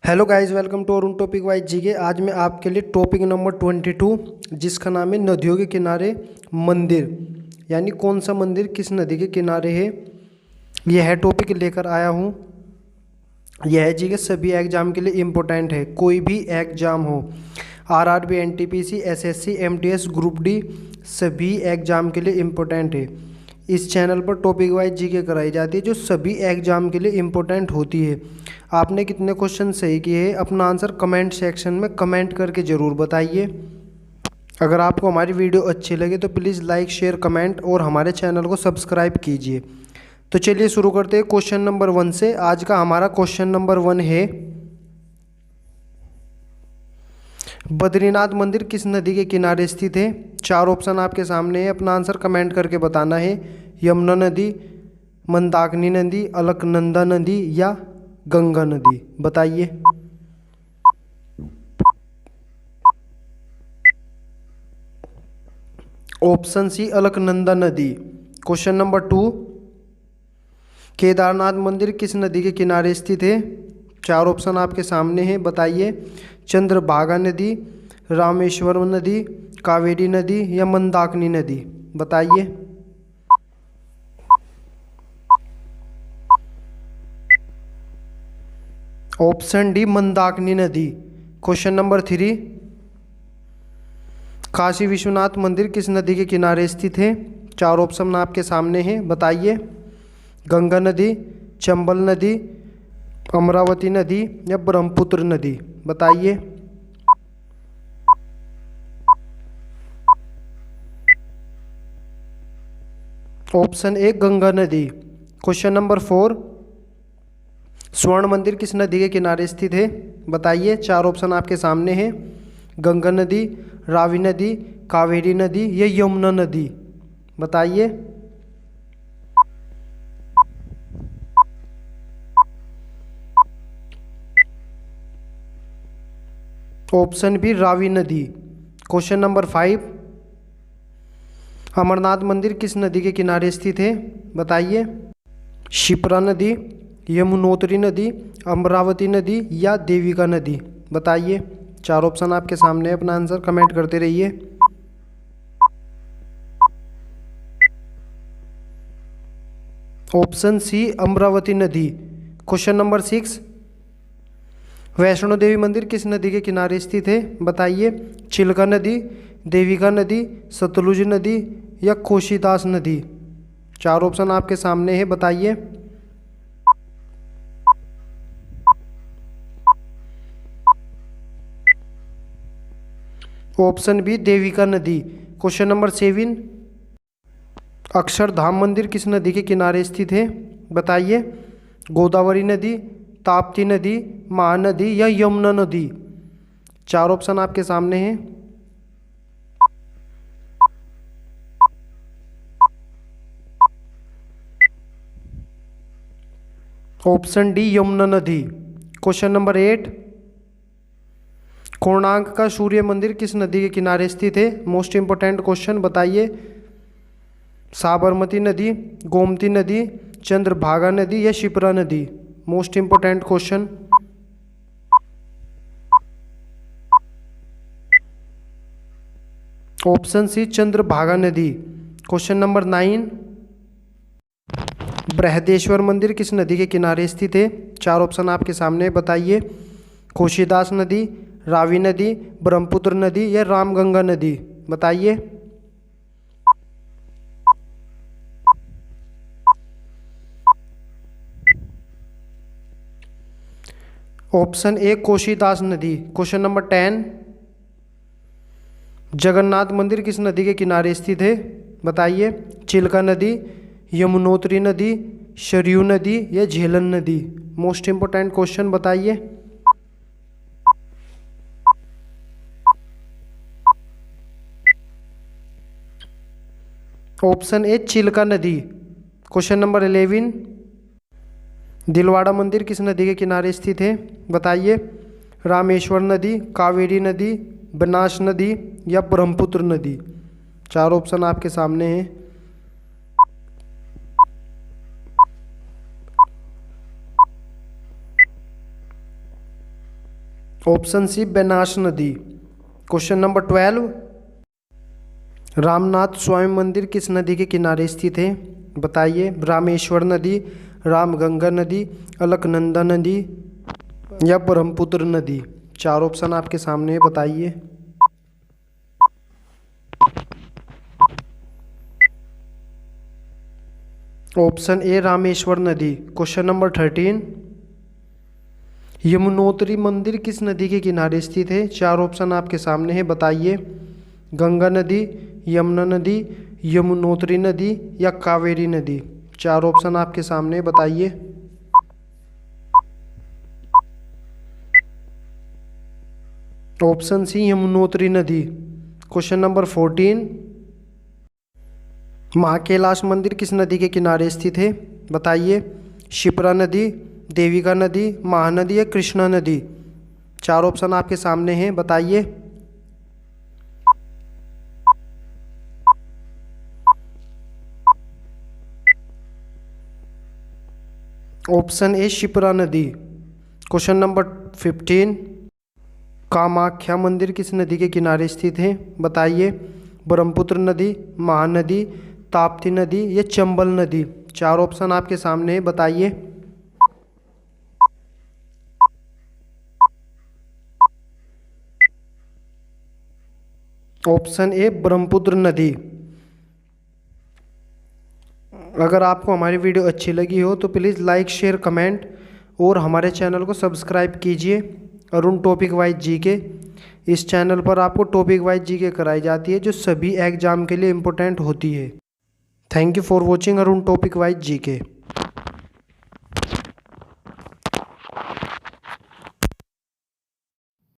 Hello guys, welcome to Arun topic wise GK. आज मैं आपके लिए टॉपिक नंबर 22 जिसका नाम है नदियों के किनारे मंदिर, यानी कौन सा मंदिर किस नदी के किनारे है, यह टॉपिक लेकर आया हूँ। यह जीके सभी एग्जाम के लिए इम्पोर्टेंट है, कोई भी एग्जाम हो, RRB, NTPC, SSC, MTS, group D, सभी एग्जाम के लिए इम्पोर्टेंट है। इस चैनल पर टॉपिक वाइज जीके कराई जाती है जो सभी एग्जाम के लिए इम्पोर्टेंट होती है। आपने कितने क्वेश्चन सही किए हैं अपना आंसर कमेंट सेक्शन में कमेंट करके ज़रूर बताइए। अगर आपको हमारी वीडियो अच्छी लगे तो प्लीज़ लाइक, शेयर, कमेंट और हमारे चैनल को सब्सक्राइब कीजिए। तो चलिए शुरू करते हैं क्वेश्चन नंबर 1 से। आज का हमारा क्वेश्चन नंबर 1 है, बद्रीनाथ मंदिर किस नदी के किनारे स्थित है। 4 ऑप्शन आपके सामने है, अपना आंसर कमेंट करके बताना है। यमुना नदी, मंदाकिनी नदी, अलकनंदा नदी या गंगा नदी, बताइए। ऑप्शन सी अलकनंदा नदी। क्वेश्चन नंबर 2, केदारनाथ मंदिर किस नदी के किनारे स्थित है। 4 ऑप्शन आपके सामने हैं, बताइए। चंद्रभागा नदी, रामेश्वरम नदी, कावेरी नदी या मंदाकिनी नदी, बताइए। ऑप्शन डी मंदाकिनी नदी। क्वेश्चन नंबर 3, काशी विश्वनाथ मंदिर किस नदी के किनारे स्थित है। 4 ऑप्शन आपके सामने हैं, बताइए। गंगा नदी, चंबल नदी, अमरावती नदी या ब्रह्मपुत्र नदी, बताइए। ऑप्शन ए गंगा नदी। क्वेश्चन नंबर 4, स्वर्ण मंदिर किस नदी के किनारे स्थित है, बताइए। 4 ऑप्शन आपके सामने हैं, गंगा नदी, रावी नदी, कावेरी नदी या यमुना नदी, बताइए। ऑप्शन बी रावी नदी। क्वेश्चन नंबर 5, अमरनाथ मंदिर किस नदी के किनारे स्थित है, बताइए। शिप्रा नदी, यमुनोत्री नदी, अमरावती नदी या देविका नदी, बताइए। 4 ऑप्शन आपके सामने, अपना आंसर कमेंट करते रहिए। ऑप्शन सी अमरावती नदी। क्वेश्चन नंबर 6, वैष्णो देवी मंदिर किस नदी के किनारे स्थित है, बताइए। चिल्का नदी, देविका नदी, सतलुज नदी या कोशीदास नदी। 4 ऑप्शन आपके सामने है, बताइए। ऑप्शन बी देविका नदी। क्वेश्चन नंबर 7, अक्षरधाम मंदिर किस नदी के किनारे स्थित है, बताइए। गोदावरी नदी, ताप्ती नदी, महानदी या यमुना नदी। 4 ऑप्शन आपके सामने हैं। ऑप्शन डी यमुना नदी। क्वेश्चन नंबर 8, कोणार्क का सूर्य मंदिर किस नदी के किनारे स्थित है, मोस्ट इंपोर्टेंट क्वेश्चन, बताइए। साबरमती नदी, गोमती नदी, चंद्रभागा नदी या शिप्रा नदी, most important question. Option C Chandrabhaga नदी। क्वेश्चन नंबर 9, बृहदेश्वर मंदिर किस नदी के किनारे स्थित है। 4 ऑप्शन आपके सामने, बताइए। कोशीदास नदी, रावी नदी, ब्रह्मपुत्र नदी या रामगंगा नदी, बताइए। ऑप्शन ए कोशीदास नदी। क्वेश्चन नंबर 10, जगन्नाथ मंदिर किस नदी के किनारे स्थित है, बताइए। चिल्का नदी, यमुनोत्री नदी, सरयू नदी या झेलम नदी, मोस्ट इंपोर्टेंट क्वेश्चन, बताइए। ऑप्शन ए चिल्का नदी। क्वेश्चन नंबर 11, दिलवाड़ा मंदिर किस नदी के किनारे स्थित है, बताइए। रामेश्वर नदी, कावेरी नदी, बनास नदी या ब्रह्मपुत्र नदी। 4 ऑप्शन आपके सामने हैं। ऑप्शन सी बेनास नदी। क्वेश्चन नंबर 12, रामनाथ स्वामी मंदिर किस नदी के किनारे स्थित है? बताइए। रामेश्वर नदी, रामगंगा नदी, अलकनंदा नदी या ब्रह्मपुत्र नदी। 4 ऑप्शन आपके सामने है, बताइए। ऑप्शन ए रामेश्वर नदी। क्वेश्चन नंबर 13, यमुनोत्री मंदिर किस नदी के किनारे स्थित है? 4 ऑप्शन आपके सामने है, बताइए। गंगा नदी, यमुना नदी, यमुनोत्री नदी या कावेरी नदी। 4 ऑप्शन आपके सामने, बताइए। ऑप्शन सी यमुनोत्री नदी। क्वेश्चन नंबर 14, महाकैलाश मंदिर किस नदी के किनारे स्थित है? बताइए। शिप्रा नदी, देविका नदी, महानदी या कृष्णा नदी। 4 ऑप्शन आपके सामने हैं, बताइए। ऑप्शन ए शिप्रा नदी। क्वेश्चन नंबर 15, कामाख्या मंदिर किस नदी के किनारे स्थित है? बताइए। ब्रह्मपुत्र नदी, महानदी, ताप्ती नदी या चंबल नदी। 4 ऑप्शन आपके सामने है, बताइए। ऑप्शन ए ब्रह्मपुत्र नदी। अगर आपको हमारी वीडियो अच्छी लगी हो तो प्लीज़ लाइक, शेयर, कमेंट और हमारे चैनल को सब्सक्राइब कीजिए। अरुण टॉपिक वाइज जीके, इस चैनल पर आपको टॉपिक वाइज जीके कराई जाती है जो सभी एग्जाम के लिए इम्पोर्टेंट होती है। Thank you for watching Arun topic wise GK.